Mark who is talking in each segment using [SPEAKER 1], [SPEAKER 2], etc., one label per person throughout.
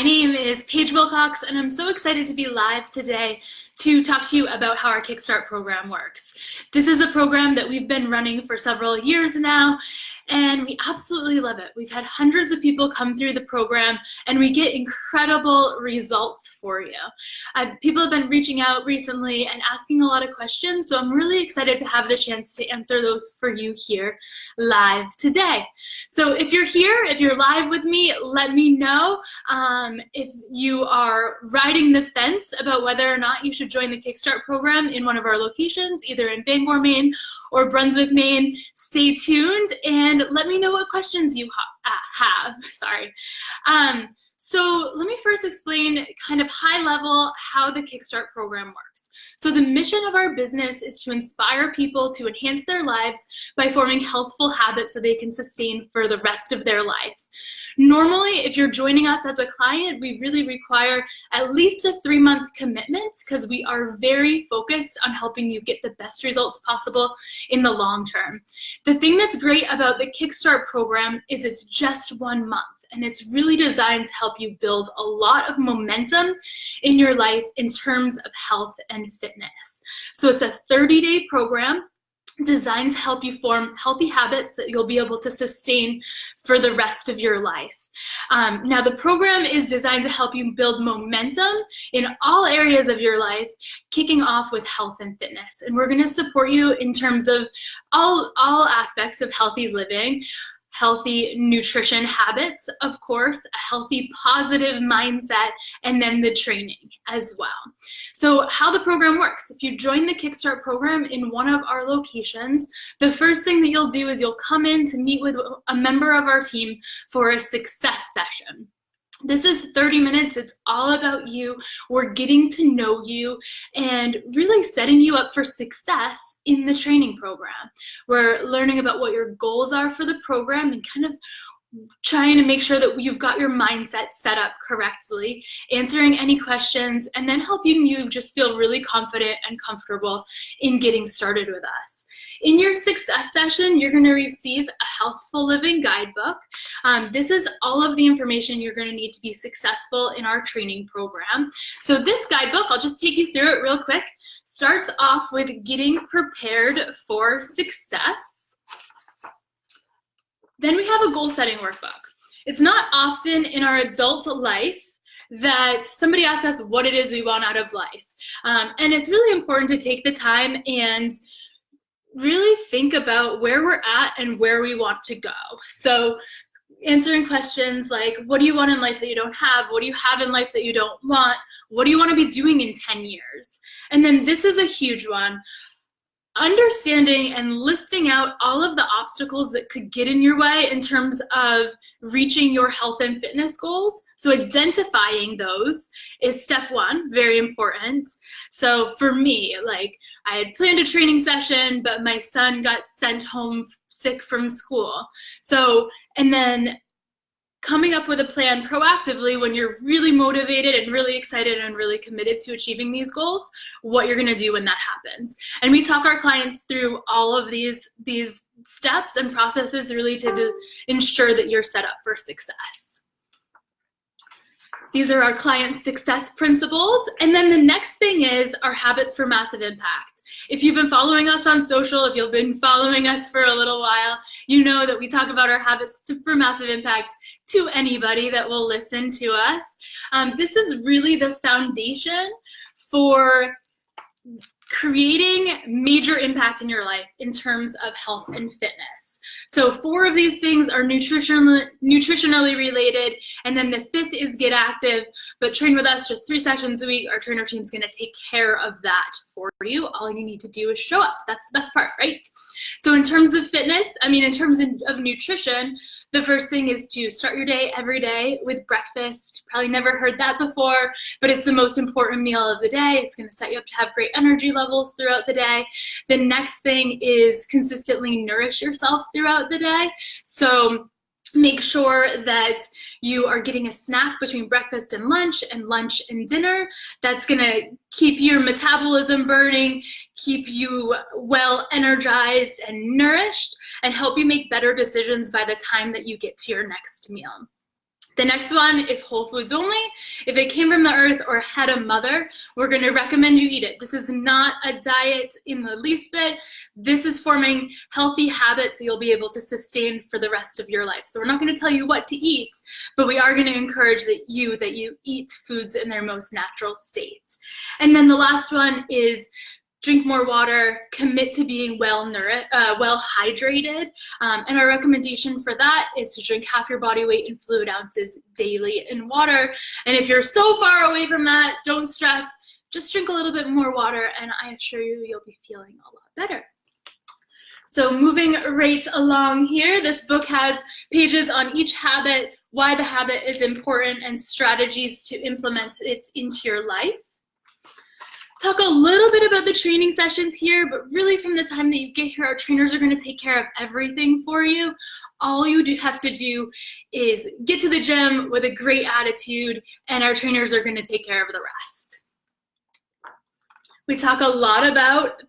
[SPEAKER 1] My name is Paige Wilcox, and I'm so excited to be live today to talk to you about how our KickStart program works. This is a program that we've been running for several years now, and we absolutely love it. We've had hundreds of people come through the program, and we get incredible results for you. People have been reaching out recently and asking a lot of questions, so I'm really excited to have the chance to answer those for you here live today. So if you're here, if you're live with me, let me know. If you are riding the fence about whether or not you should join the KickStart program in one of our locations, either in Bangor, Maine or Brunswick, Maine, stay tuned and let me know what questions you have. Sorry. So let me first explain kind of high level how the KickStart program works. So the mission of our business is to inspire people to enhance their lives by forming healthful habits so they can sustain for the rest of their life. Normally, if you're joining us as a client, we really require at least a 3-month commitment because we are very focused on helping you get the best results possible in the long term. The thing that's great about the KickStart program is it's just 1 month. And it's really designed to help you build a lot of momentum in your life in terms of health and fitness. So it's a 30-day program designed to help you form healthy habits that you'll be able to sustain for the rest of your life. Now, the program is designed to help you build momentum in all areas of your life, kicking off with health and fitness. And we're going to support you in terms of all aspects of healthy living, healthy nutrition habits, of course, a healthy positive mindset, and then the training as well. So how the program works, if you join the KickStart program in one of our locations, the first thing that you'll do is you'll come in to meet with a member of our team for a success session. This is 30 minutes. It's all about you. We're getting to know you and really setting you up for success in the training program. We're learning about what your goals are for the program and kind of trying to make sure that you've got your mindset set up correctly, answering any questions, and then helping you just feel really confident and comfortable in getting started with us. In your success session, you're going to receive a Healthful Living Guidebook. This is all of the information you're going to need to be successful in our training program. So this guidebook, I'll just take you through it real quick, starts off with getting prepared for success. Then we have a goal setting workbook. It's not often in our adult life that somebody asks us what it is we want out of life. And it's really important to take the time and really think about where we're at and where we want to go. So answering questions like, what do you want in life that you don't have? What do you have in life that you don't want? What do you want to be doing in 10 years? And then this is a huge one. Understanding and listing out all of the obstacles that could get in your way in terms of reaching your health and fitness goals. So identifying those is step one, very important. So for me, like I had planned a training session, but my son got sent home sick from school. So, and then coming up with a plan proactively when you're really motivated and really excited and really committed to achieving these goals, what you're gonna do when that happens. And we talk our clients through all of these steps and processes really to ensure that you're set up for success. These are our client success principles. And then the next thing is our habits for massive impact. If you've been following us on social, if you've been following us for a little while, you know that we talk about our habits for massive impact to anybody that will listen to us. This is really the foundation for creating major impact in your life in terms of health and fitness. So 4 of these things are nutritionally related, and then the 5th is get active, but train with us just 3 sessions a week. Our trainer team's gonna take care of that for you. All you need to do is show up. That's the best part, right? So in terms of fitness, in terms of nutrition, the first thing is to start your day every day with breakfast. Probably never heard that before, but it's the most important meal of the day. It's gonna set you up to have great energy levels throughout the day. The next thing is consistently nourish yourself throughout the day. So make sure that you are getting a snack between breakfast and lunch and dinner. That's gonna keep your metabolism burning, keep you well energized and nourished, and help you make better decisions by the time that you get to your next meal. The next one is whole foods only. If it came from the earth or had a mother, we're going to recommend you eat it. This is not a diet in the least bit. This is forming healthy habits that you'll be able to sustain for the rest of your life. So we're not going to tell you what to eat, but we are going to encourage that you eat foods in their most natural state. And then the last one is drink more water, commit to being well hydrated, and our recommendation for that is to drink half your body weight in fluid ounces daily in water. And if you're so far away from that, don't stress, just drink a little bit more water, and I assure you, you'll be feeling a lot better. So moving right along here, this book has pages on each habit, why the habit is important, and strategies to implement it into your life. Talk a little bit about the training sessions here, but really from the time that you get here, our trainers are going to take care of everything for you. All you have to do is get to the gym with a great attitude, and our trainers are going to take care of the rest. We talk a lot about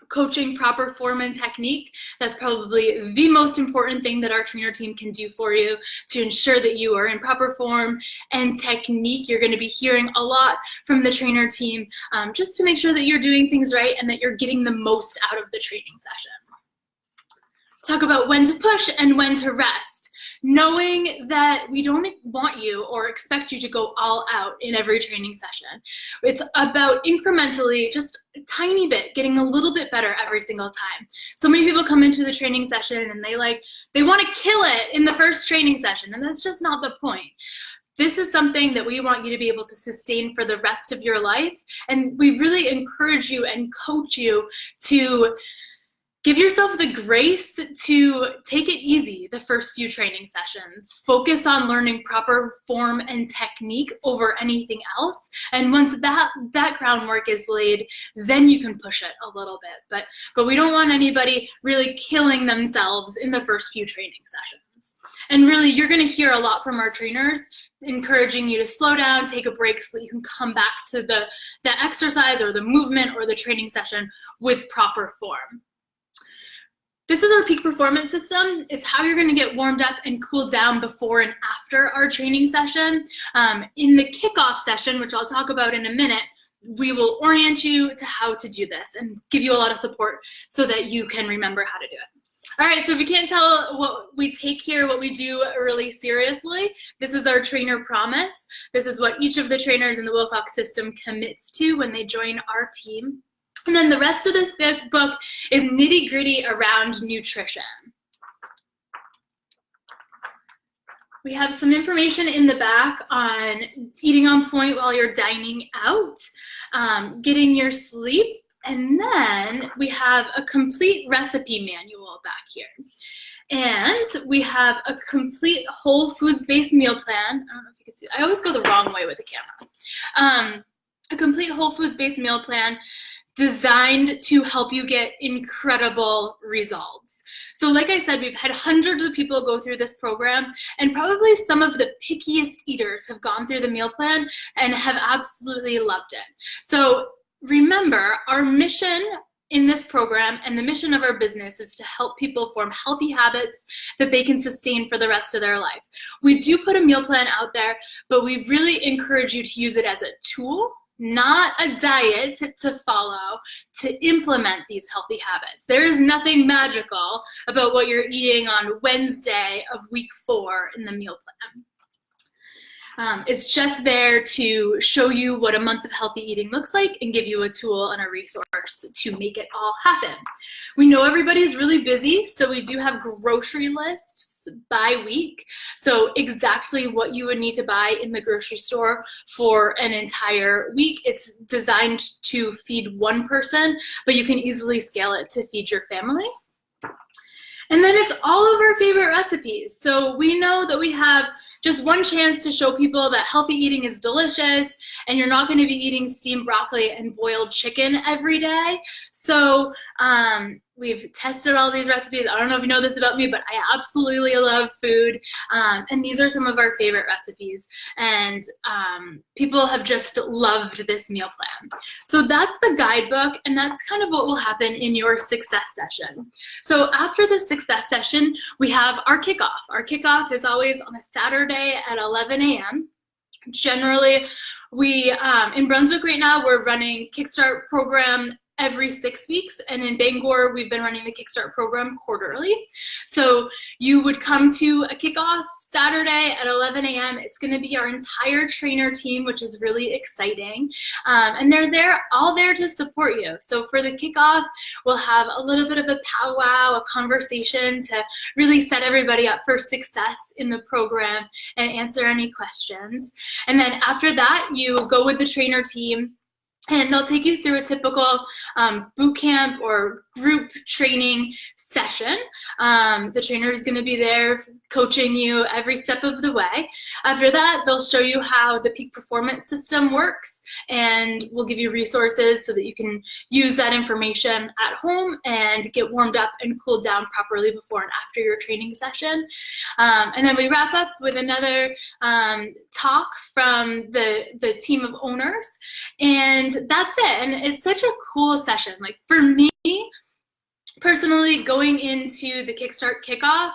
[SPEAKER 1] coaching proper form and technique. That's probably the most important thing that our trainer team can do for you to ensure that you are in proper form and technique. You're going to be hearing a lot from the trainer team just to make sure that you're doing things right and that you're getting the most out of the training session. Talk about when to push and when to rest. Knowing that we don't want you or expect you to go all out in every training session. It's about incrementally, just a tiny bit, getting a little bit better every single time. So many people come into the training session and they want to kill it in the first training session, and that's just not the point. This is something that we want you to be able to sustain for the rest of your life, and we really encourage you and coach you to give yourself the grace to take it easy the first few training sessions. Focus on learning proper form and technique over anything else. And once that groundwork is laid, then you can push it a little bit. But we don't want anybody really killing themselves in the first few training sessions. And really, you're going to hear a lot from our trainers encouraging you to slow down, take a break so that you can come back to the exercise or the movement or the training session with proper form. This is our peak performance system. It's how you're going to get warmed up and cooled down before and after our training session. In the kickoff session, which I'll talk about in a minute, we will orient you to how to do this and give you a lot of support so that you can remember how to do it. All right, so if you can't tell what we take here, what we do really seriously, this is our trainer promise. This is what each of the trainers in the Wilcox system commits to when they join our team. And then the rest of this book is nitty-gritty around nutrition. We have some information in the back on eating on point while you're dining out, getting your sleep, and then we have a complete recipe manual back here. And we have a complete whole foods-based meal plan. I don't know if you can see, I always go the wrong way with the camera. A complete whole foods-based meal plan designed to help you get incredible results. So like I said, we've had hundreds of people go through this program, and probably some of the pickiest eaters have gone through the meal plan and have absolutely loved it. So remember, our mission in this program and the mission of our business is to help people form healthy habits that they can sustain for the rest of their life. We do put a meal plan out there, but we really encourage you to use it as a tool, not a diet to follow, to implement these healthy habits. There is nothing magical about what you're eating on Wednesday of week 4 in the meal plan. It's just there to show you what a month of healthy eating looks like and give you a tool and a resource to make it all happen. We know everybody's really busy, so we do have grocery lists by week. So exactly what you would need to buy in the grocery store for an entire week. It's designed to feed one person, but you can easily scale it to feed your family. And then it's all of our favorite recipes. So we know that we have just one chance to show people that healthy eating is delicious, and you're not going to be eating steamed broccoli and boiled chicken every day. So We've tested all these recipes. I don't know if you know this about me, but I absolutely love food. And these are some of our favorite recipes. And people have just loved this meal plan. So that's the guidebook, and that's kind of what will happen in your success session. So after the success session, we have our kickoff. Our kickoff is always on a Saturday at 11 a.m. Generally, we, in Brunswick right now, we're running KickStart program every 6 weeks, and in Bangor we've been running the KickStart program quarterly. So you would come to a kickoff Saturday at 11 a.m. It's going to be our entire trainer team, which is really exciting, and they're all there to support you. So for the kickoff, we'll have a little bit of a powwow, a conversation to really set everybody up for success in the program and answer any questions. And then after that, you go with the trainer team, and they'll take you through a typical boot camp or group training session. The trainer is going to be there coaching you every step of the way. After that, they'll show you how the peak performance system works, and we'll give you resources so that you can use that information at home and get warmed up and cooled down properly before and after your training session. And then we wrap up with another talk from the team of owners, and that's it. And it's such a cool session. Like for me personally, going into the KickStart kickoff,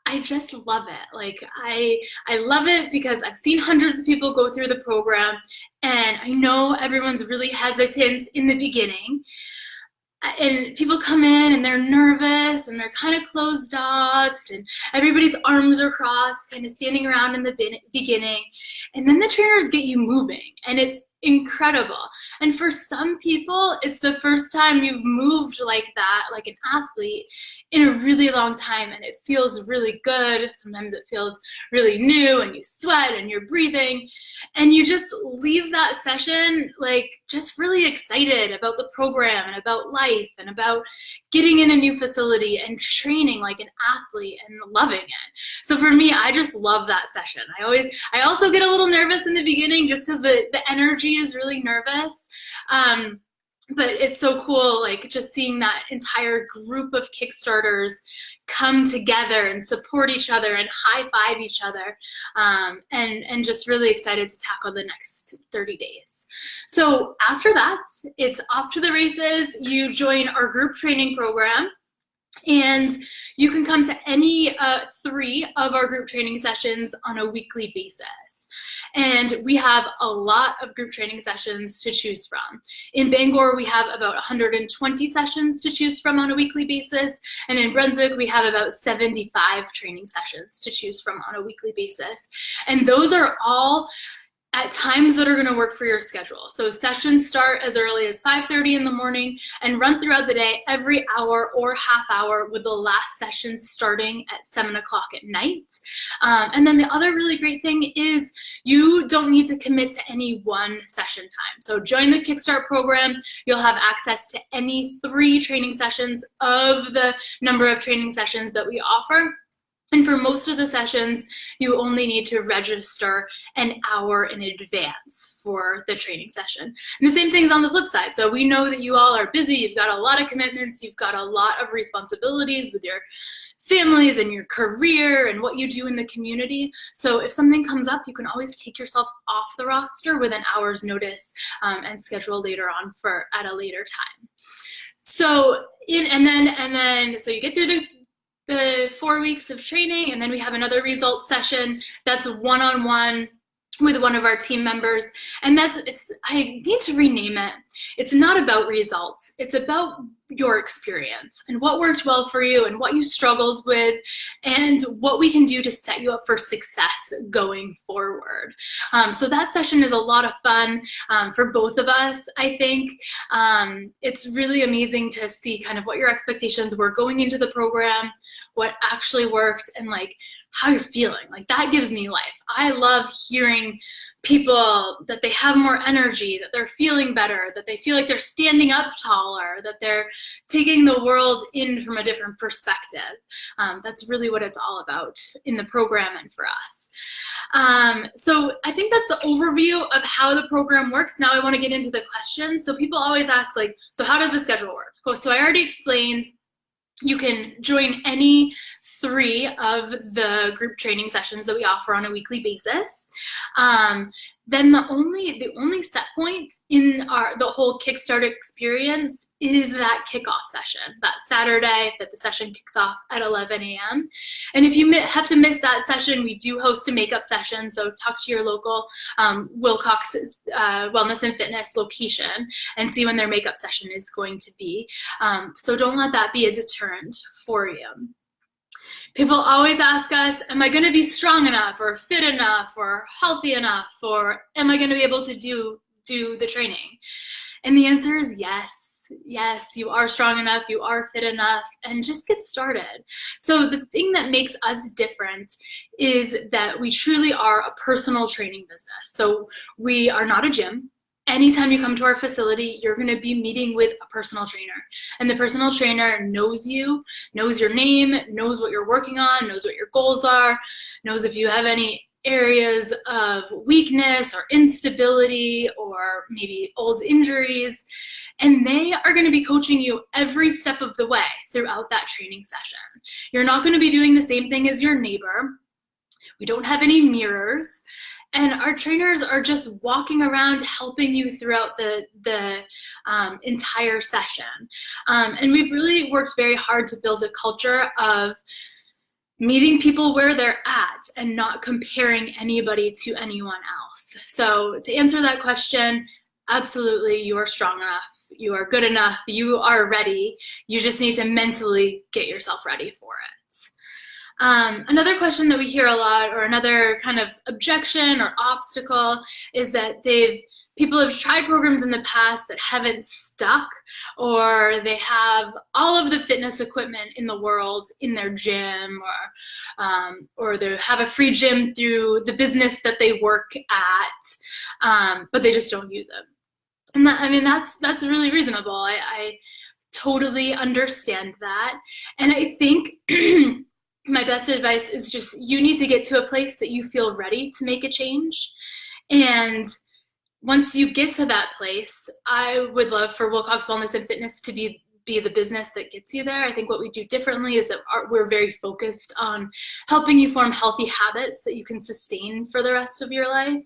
[SPEAKER 1] I just love it. Like I love it because I've seen hundreds of people go through the program, and I know everyone's really hesitant in the beginning. And people come in and they're nervous and they're kind of closed off, and everybody's arms are crossed, kind of standing around in the beginning. And then the trainers get you moving, and it's incredible. And for some people, it's the first time you've moved like that, like an athlete, in a really long time, and it feels really good. Sometimes it feels really new, and you sweat and you're breathing, and you just leave that session like just really excited about the program and about life and about getting in a new facility and training like an athlete and loving it. So for me, I just love that session. I also get a little nervous in the beginning just because the energy is really nervous. But it's so cool, like just seeing that entire group of Kickstarters come together and support each other and high-five each other, and just really excited to tackle the next 30 days. So after that, it's off to the races. You join our group training program, and you can come to any 3 of our group training sessions on a weekly basis. And we have a lot of group training sessions to choose from. In Bangor, we have about 120 sessions to choose from on a weekly basis. And in Brunswick, we have about 75 training sessions to choose from on a weekly basis. And those are all at times that are going to work for your schedule. So sessions start as early as 5:30 in the morning and run throughout the day every hour or half hour, with the last session starting at 7 o'clock at night. And then the other really great thing is you don't need to commit to any one session time. So join the KickStart program. You'll have access to any 3 training sessions of the number of training sessions that we offer. And for most of the sessions, you only need to register an hour in advance for the training session. And the same thing's on the flip side. So we know that you all are busy, you've got a lot of commitments, you've got a lot of responsibilities with your families and your career and what you do in the community. So if something comes up, you can always take yourself off the roster with an hour's notice, and schedule later on at a later time. So so you get through the 4 weeks of training, and then we have another results session that's one-on-one with one of our team members. And I need to rename it. It's not about results. It's about your experience and what worked well for you and what you struggled with and what we can do to set you up for success going forward. So that session is a lot of fun for both of us, I think. It's really amazing to see kind of what your expectations were going into the program, what actually worked, and like how you're feeling. Like that gives me life. I love hearing people that they have more energy, that they're feeling better, that they feel like they're standing up taller, that they're taking the world in from a different perspective. That's really what it's all about in the program and for us. So I think that's the overview of how the program works. Now I want to get into the questions. So people always ask, like, so how does the schedule work? So I already explained you can join any 3 of the group training sessions that we offer on a weekly basis. Then the only set point in the whole Kickstart experience is that kickoff session, that Saturday that the session kicks off at 11 a.m. And if you have to miss that session, we do host a makeup session. So talk to your local Wilcox Wellness and Fitness location and see when their makeup session is going to be. So don't let that be a deterrent for you. People always ask us, am I going to be strong enough or fit enough or healthy enough, or am I going to be able to do the training? And the answer is yes. Yes, you are strong enough, you are fit enough, and just get started. So the thing that makes us different is that we truly are a personal training business. So we are not a gym. Anytime you come to our facility, you're going to be meeting with a personal trainer. And the personal trainer knows you, knows your name, knows what you're working on, knows what your goals are, knows if you have any areas of weakness or instability or maybe old injuries. And they are going to be coaching you every step of the way throughout that training session. You're not going to be doing the same thing as your neighbor. We don't have any mirrors. And our trainers are just walking around helping you throughout the entire session. And we've really worked very hard to build a culture of meeting people where they're at and not comparing anybody to anyone else. So to answer that question, absolutely, you are strong enough, you are good enough, you are ready. You just need to mentally get yourself ready for it. Another question that we hear a lot, or another kind of objection or obstacle, is that people have tried programs in the past that haven't stuck, or they have all of the fitness equipment in the world in their gym, or they have a free gym through the business that they work at, but they just don't use it. And that's really reasonable. I totally understand that, and I think my best advice is just you need to get to a place that you feel ready to make a change. And once you get to that place, I would love for Wilcox Wellness and Fitness to be the business that gets you there. I think what we do differently is that we're very focused on helping you form healthy habits that you can sustain for the rest of your life.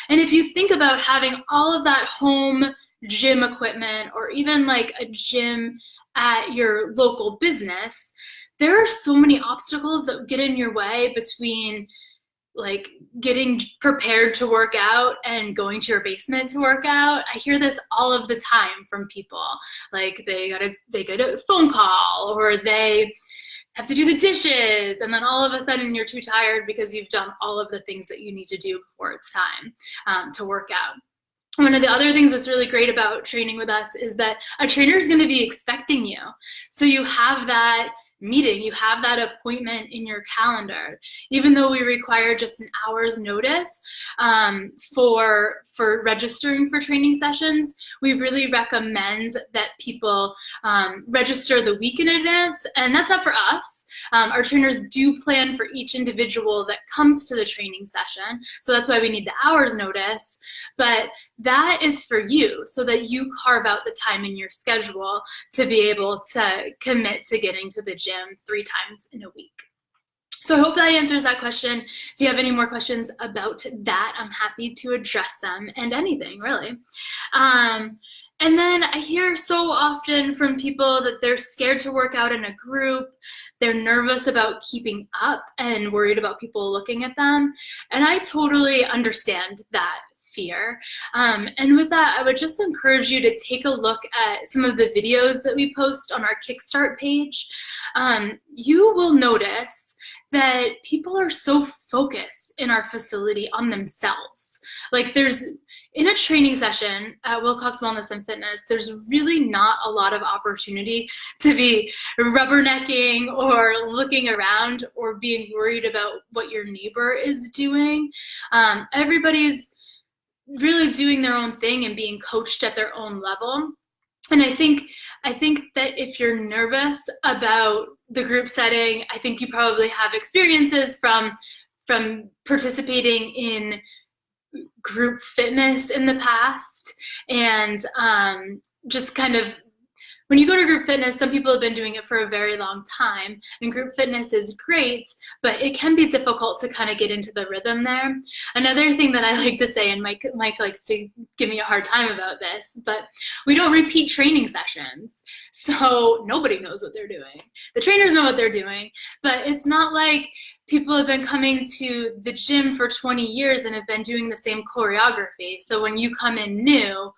[SPEAKER 1] And if you think about having all of that home gym equipment, or even like a gym at your local business, there are so many obstacles that get in your way between like getting prepared to work out and going to your basement to work out. I hear this all of the time from people. Like they get a phone call, or they have to do the dishes, and then all of a sudden you're too tired because you've done all of the things that you need to do before it's time to work out. One of the other things that's really great about training with us is that a trainer is going to be expecting you. So you have that meeting, you have that appointment in your calendar. Even though we require just an hour's notice for registering for training sessions, we really recommend that people register the week in advance. And that's not for us. Our trainers do plan for each individual that comes to the training session. So that's why we need the hour's notice. But that is for you, so that you carve out the time in your schedule to be able to commit to getting to the gym 3 times in a week. So I hope that answers that question. If you have any more questions about that, I'm happy to address them, and anything really. And then I hear so often from people that they're scared to work out in a group. They're nervous about keeping up and worried about people looking at them. And I totally understand that fear. And with that, I would just encourage you to take a look at some of the videos that we post on our KickStart page. You will notice that people are so focused in our facility on themselves. Like in a training session at Wilcox Wellness and Fitness, there's really not a lot of opportunity to be rubbernecking or looking around or being worried about what your neighbor is doing. Everybody's really doing their own thing and being coached at their own level. And I think that if you're nervous about the group setting, I think you probably have experiences from participating in group fitness in the past, and just kind of when you go to group fitness, some people have been doing it for a very long time, and group fitness is great, but it can be difficult to kind of get into the rhythm there. Another thing that I like to say, and Mike likes to give me a hard time about this, but we don't repeat training sessions. So nobody knows what they're doing. The trainers know what they're doing, but it's not like people have been coming to the gym for 20 years and have been doing the same choreography. So when you come in new,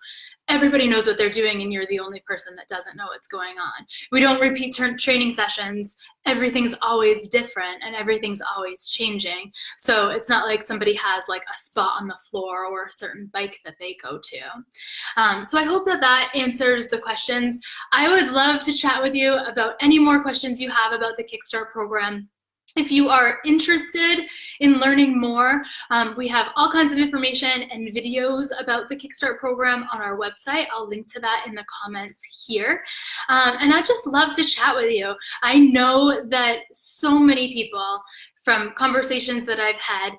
[SPEAKER 1] everybody knows what they're doing and you're the only person that doesn't know what's going on. We don't repeat training sessions. Everything's always different and everything's always changing. So it's not like somebody has like a spot on the floor or a certain bike that they go to. So I hope that that answers the questions. I would love to chat with you about any more questions you have about the KickStart program. If you are interested in learning more, we have all kinds of information and videos about the KickStart program on our website. I'll link to that in the comments here. And I'd just love to chat with you. I know that so many people from conversations that I've had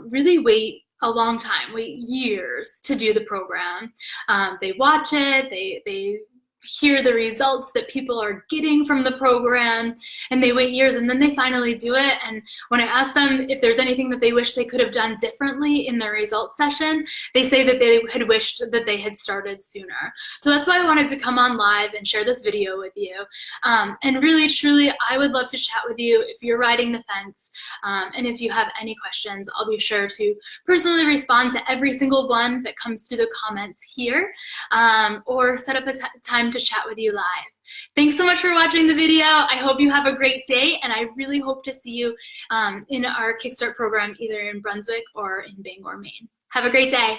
[SPEAKER 1] really wait a long time, wait years to do the program. They watch it, they hear the results that people are getting from the program, and they wait years and then they finally do it. And when I ask them if there's anything that they wish they could have done differently in their results session, they say that they had wished that they had started sooner. So that's why I wanted to come on live and share this video with you. And really, truly, I would love to chat with you if you're riding the fence. And if you have any questions, I'll be sure to personally respond to every single one that comes through the comments here, or set up a time to chat with you live. Thanks so much for watching the video. I hope you have a great day, and I really hope to see you in our KickStart program either in Brunswick or in Bangor, Maine. Have a great day.